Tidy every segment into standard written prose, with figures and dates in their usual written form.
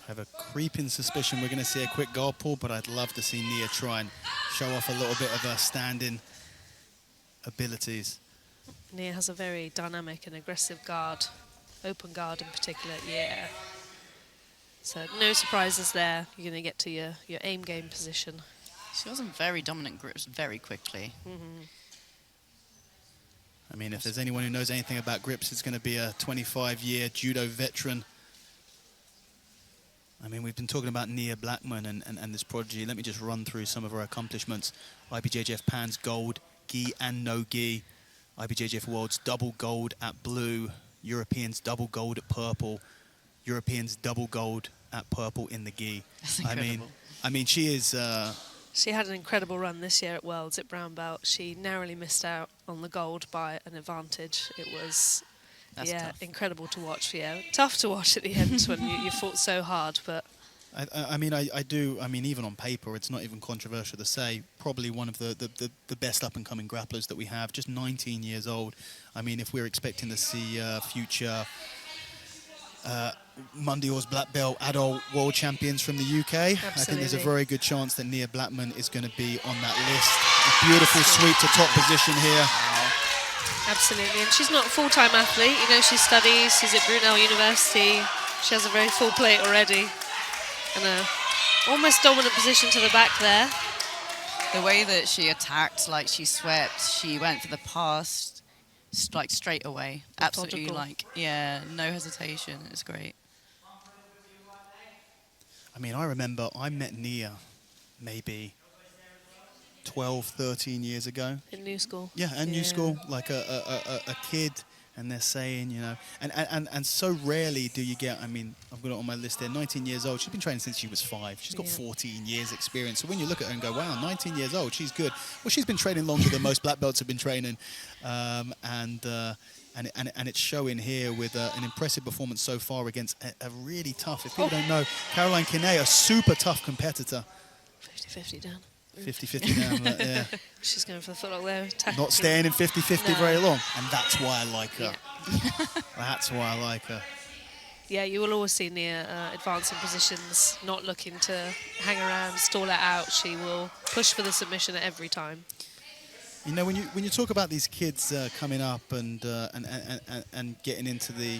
I have a creeping suspicion we're going to see a quick guard pull, but I'd love to see Nia try and show off a little bit of her standing abilities. Nia has a very dynamic and aggressive guard, open guard in particular, yeah. So no surprises there. You're going to get to your aim game position. She has some very dominant grips very quickly. I mean, if there's anyone who knows anything about grips, it's going to be a 25-year judo veteran. I mean, we've been talking about Nia Blackman and this prodigy. Let me just run through some of her accomplishments. IBJJF Pans gold, gi and no gi. IBJJF Worlds double gold at blue. Europeans double gold at purple. Europeans double gold at purple in the gi. That's incredible. I mean, she is... She had an incredible run this year at Worlds at brown belt. She narrowly missed out on the gold by an advantage. It was, tough. incredible to watch. Yeah, tough to watch at the end when you fought so hard. But I mean, even on paper, it's not even controversial to say, probably one of the best up-and-coming grapplers that we have, just 19 years old. I mean, if we're expecting to see future Mundial's black belt adult world champions from the UK, absolutely. I think there's a very good chance that Nia Blackman is going to be on that list. A beautiful sweep to top position here. Absolutely, and she's not a full-time athlete. You know, she studies, she's at Brunel University. She has a very full plate already. And a almost dominant position to the back there. The way that she attacked, like she swept, she went for the pass, like straight away. Absolutely, like, yeah, no hesitation. It's great. I mean, I remember I met Nia maybe 12, 13 years ago. In New School. Yeah, and New School, like a kid, and they're saying, you know, and so rarely do you get, I mean, I've got it on my list there, 19 years old. She's been training since she was 5. She's got 14 years experience. So when you look at her and go, wow, 19 years old, she's good. Well, she's been training longer than most black belts have been training. And it's showing here with an impressive performance so far against a really tough, if people don't know, Caroline Kinnane, a super tough competitor. 50-50 down. 50-50 down, but, yeah. She's going for the footlock there. Not staying in 50-50 very long, and that's why I like her. Yeah. That's why I like her. Yeah, you will always see Nia advancing positions, not looking to hang around, stall it out. She will push for the submission at every time. You know, when you talk about these kids coming up and getting into the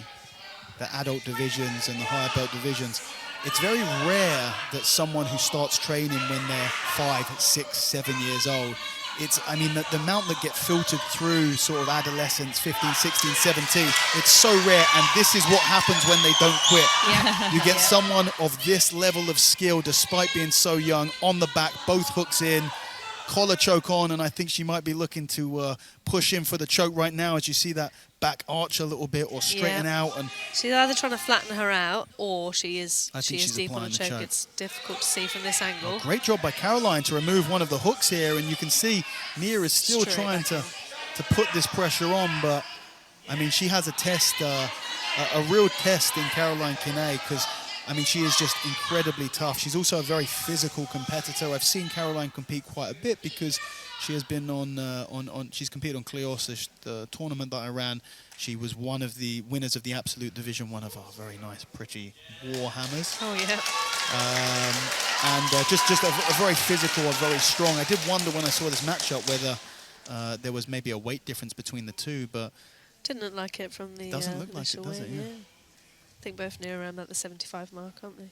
adult divisions and the higher belt divisions, it's very rare that someone who starts training when they're 5, 6, 7 years old, I mean, the amount that get filtered through sort of adolescence, 15, 16, 17, it's so rare, and this is what happens when they don't quit. Yeah. You get someone of this level of skill, despite being so young, on the back, both hooks in, collar choke on, and I think she might be looking to push in for the choke right now as you see that back arch a little bit or straighten out. And she's either trying to flatten her out or she is she's deep on the applying choke. It's difficult to see from this angle. Great job by Caroline to remove one of the hooks here, and you can see Nia is still trying to put this pressure on, but I mean, she has a test, a real test in Caroline Kinnane, because I mean, she is just incredibly tough. She's also a very physical competitor. I've seen Caroline compete quite a bit because she has been she's competed on Kleos, the tournament that I ran. She was one of the winners of the Absolute Division, one of our very nice, pretty Warhammers. Oh, yeah. Just a very physical, a very strong. I did wonder when I saw this matchup whether there was maybe a weight difference between the two, but... Didn't look like it from the doesn't look like it, does it? Yeah. I think both near around at the 75 mark, aren't they?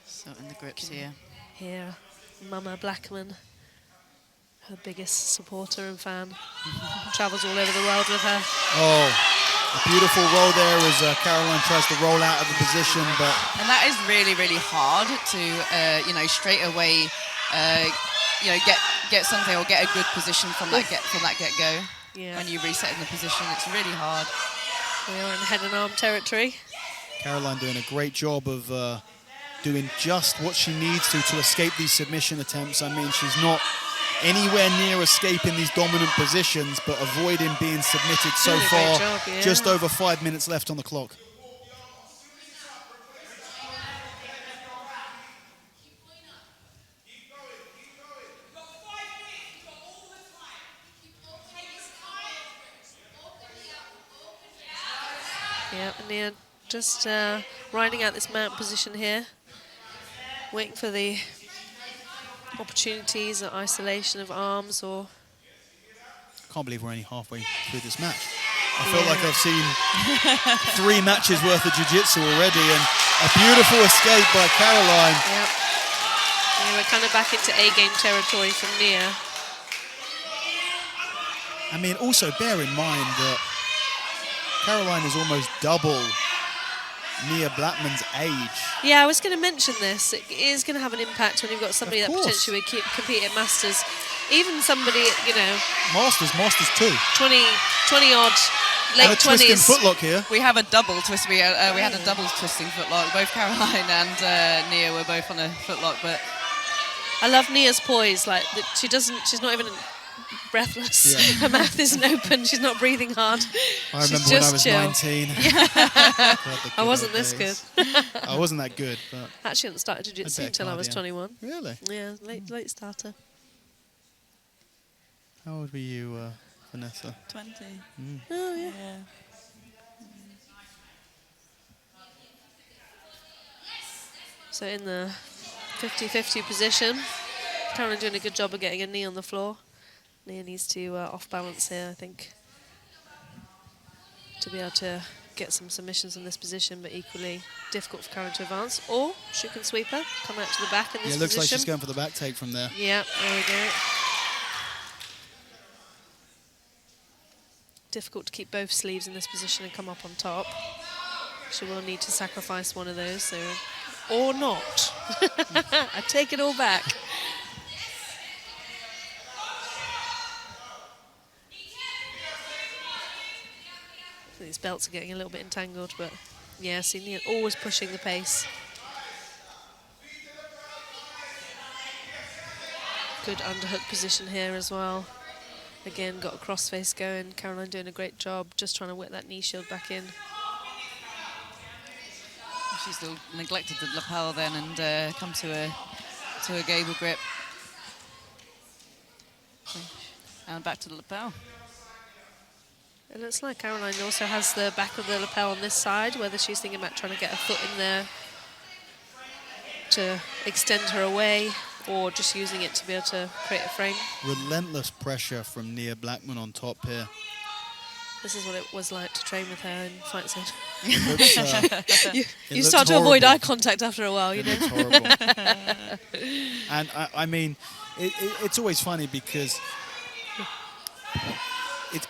So in the grips here. Here, Mama Blackman, her biggest supporter and fan. Travels all over the world with her. Oh, a beautiful roll there as Caroline tries to roll out of the position, but... And that is really, really hard to, you know, straight away, you know, get something or get a good position from that get-go. Yeah. When you reset in the position, it's really hard. We are in head and arm territory. Caroline doing a great job of doing just what she needs to escape these submission attempts. I mean, she's not anywhere near escaping these dominant positions, but avoiding being submitted so far. Job, yeah. Just over 5 minutes left on the clock. Yeah, and Nia just riding out this mount position here, waiting for the opportunities or isolation of arms or... Can't believe we're only halfway through this match. I feel like I've seen 3 matches worth of jiu-jitsu already, and a beautiful escape by Caroline. Yep. Yeah, we're kind of back into A-game territory from Nia. I mean, also bear in mind that Caroline is almost double Nia Blackman's age. Yeah, I was going to mention this. It is going to have an impact when you've got somebody Of that course. potentially would compete at Masters. Even somebody, you know, Masters too. 20-odd, late And a twisting 20s. footlock here. We have a double twist. We had a double twisting footlock. Both Caroline and Nia were both on a footlock, but I love Nia's poise. Like she's not even breathless. Yeah. Her mouth isn't open. She's not breathing hard. I She's remember when I just was chill. 19. I wasn't this good. I wasn't that good, but Actually, I hadn't started jiu-jitsu bet until I was cardio. 21. really. Yeah, late starter. How old were you, Vanessa? 20. Oh yeah. Yeah. So in the 50-50 position, Caroline doing a good job of getting a knee on the floor. Nia needs to off balance here, I think, to be able to get some submissions in this position, but equally difficult for Caroline to advance. Or she can sweep her, come out to the back in this Yeah, it looks like position. she's going for the back take from there. Yeah, there we go. Difficult to keep both sleeves in this position and come up on top. She will need to sacrifice one of those, so or not. I take it all back. These belts are getting a little bit entangled, but yeah, see Nia always pushing the pace. Good underhook position here as well. Again, got a crossface going. Caroline doing a great job, just trying to whip that knee shield back in. She still neglected the lapel then and come to a gable grip. And back to the lapel. It looks like Caroline also has the back of the lapel on this side, whether she's thinking about trying to get a foot in there to extend her away, or just using it to be able to create a frame. Relentless pressure from Nia Blackman on top here. This is what it was like to train with her in Fight Zone. It You looks start to avoid horrible. eye contact after a while, you know. It's horrible. And I mean, it's always funny because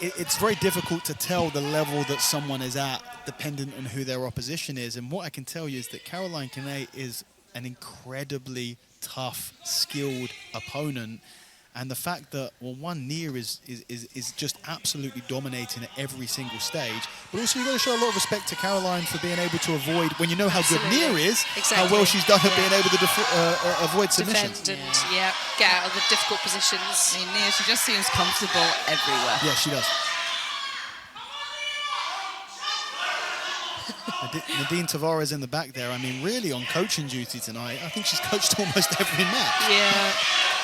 it's very difficult to tell the level that someone is at dependent on who their opposition is. And what I can tell you is that Caroline Kinnane is an incredibly tough, skilled opponent. And the fact that, well, Nia is just absolutely dominating at every single stage. But also you've got to show a lot of respect to Caroline for being able to avoid, when you know how good Nia is, how well she's done at being able to avoid submissions. Defend and get out of the difficult positions. I mean, Nia, she just seems comfortable everywhere. Yeah, she does. Nadine Tavares in the back there. I mean, really on coaching duty tonight. I think she's coached almost every match. Yeah.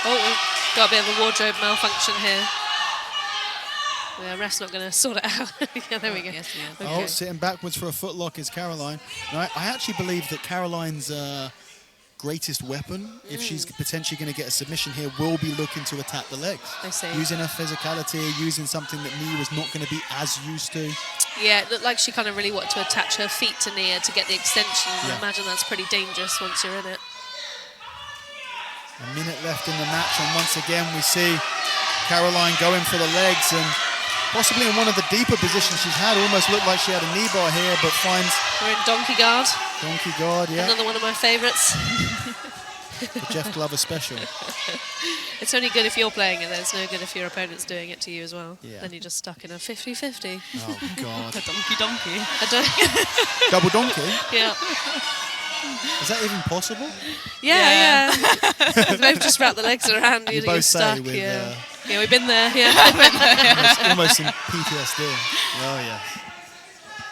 Oh, we've got a bit of a wardrobe malfunction here. The ref's not going to sort it out. Yeah, there we go. Yes, yes. Okay. Oh, sitting backwards for a footlock is Caroline. Now, I actually believe that Caroline's greatest weapon, if she's potentially going to get a submission here, will be looking to attack the legs. I see. Using her physicality, using something that Nia was not going to be as used to. Yeah, it looked like she kind of really wanted to attach her feet to Nia to get the extension. Yeah. I imagine that's pretty dangerous once you're in it. A minute left in the match, and once again we see Caroline going for the legs, and possibly in one of the deeper positions she's had. Almost looked like she had a knee bar here, but finds We're in donkey guard. donkey guard, yeah. Another one of my favourites. The Jeff Glover special. It's only good if you're playing it, though. It's no good if your opponent's doing it to you as well. Yeah. Then you're just stuck in a 50-50. Oh, God. A donkey. I don't... Double donkey? Yeah. Is that even possible? Yeah. Both just wrap the legs around you You and both you're say stuck. with, Yeah, we've been there. Yeah. almost in PTSD. Oh, yeah.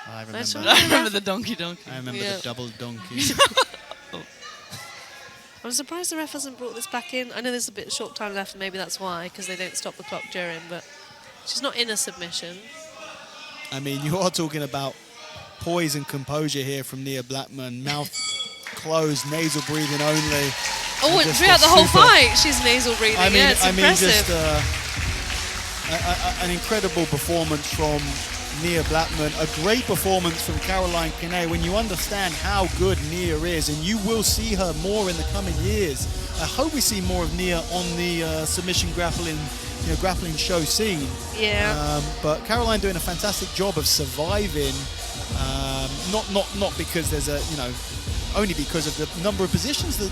I remember. I remember the donkey. I remember Yeah. the double donkey. I'm surprised the ref hasn't brought this back in. I know there's a bit short time left, and maybe that's why, because they don't stop the clock during, but she's not in a submission. I mean, you are talking about poise and composure here from Nia Blackman. Mouth closed, nasal breathing only. Oh, and throughout the whole fight, she's nasal breathing. It's impressive. Just an incredible performance from Nia Blackman. A great performance from Caroline Kinnane. When you understand how good Nia is, and you will see her more in the coming years. I hope we see more of Nia on the submission grappling show scene. Yeah. But Caroline doing a fantastic job of surviving. Not because there's only because of the number of positions, the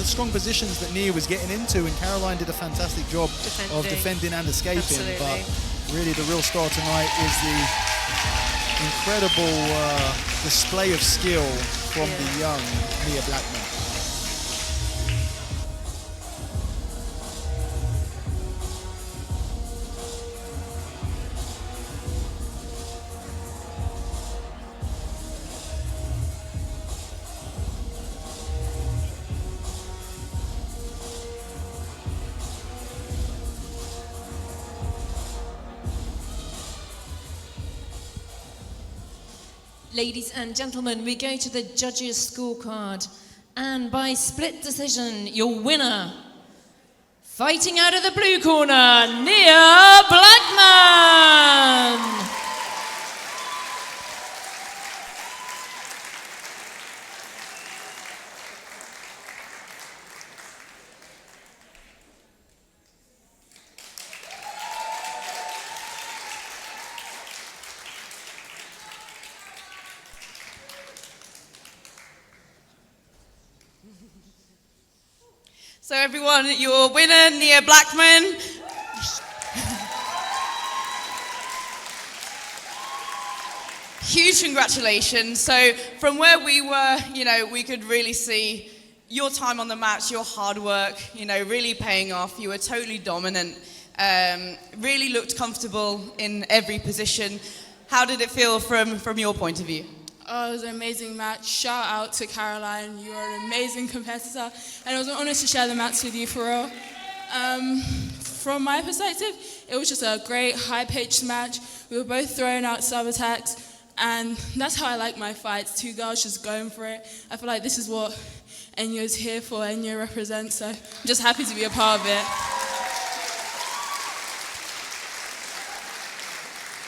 strong positions that Nia was getting into, and Caroline did a fantastic job of defending and escaping. Absolutely. But really the real star tonight is the incredible display of skill from the young Nia Blackman. Ladies and gentlemen, we go to the judges' scorecard. And by split decision, your winner, fighting out of the blue corner, Nia Blackman! So everyone, your winner, Nia Blackman. Huge congratulations. So from where we were, we could really see your time on the mats, your hard work, really paying off. You were totally dominant, really looked comfortable in every position. How did it feel from your point of view? Oh, it was an amazing match. Shout out to Caroline. You are an amazing competitor. And it was an honor to share the mats with you for real. From my perspective, it was just a great high-pitched match. We were both throwing out sub-attacks. And that's how I like my fights. Two girls just going for it. I feel like this is what Enyo's here for. Enyo represents. So I'm just happy to be a part of it.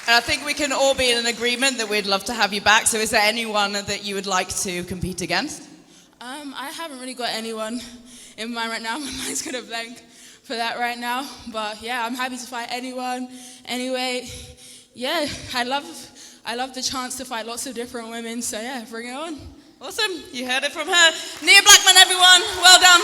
And I think we can all be in an agreement that we'd love to have you back. So is there anyone that you would like to compete against? I haven't really got anyone in mind right now. My mind's going to blank for that right now. But yeah, I'm happy to fight anyone. Anyway, yeah, I love the chance to fight lots of different women. So yeah, bring it on. Awesome. You heard it from her. Nia Blackman, everyone. Well done.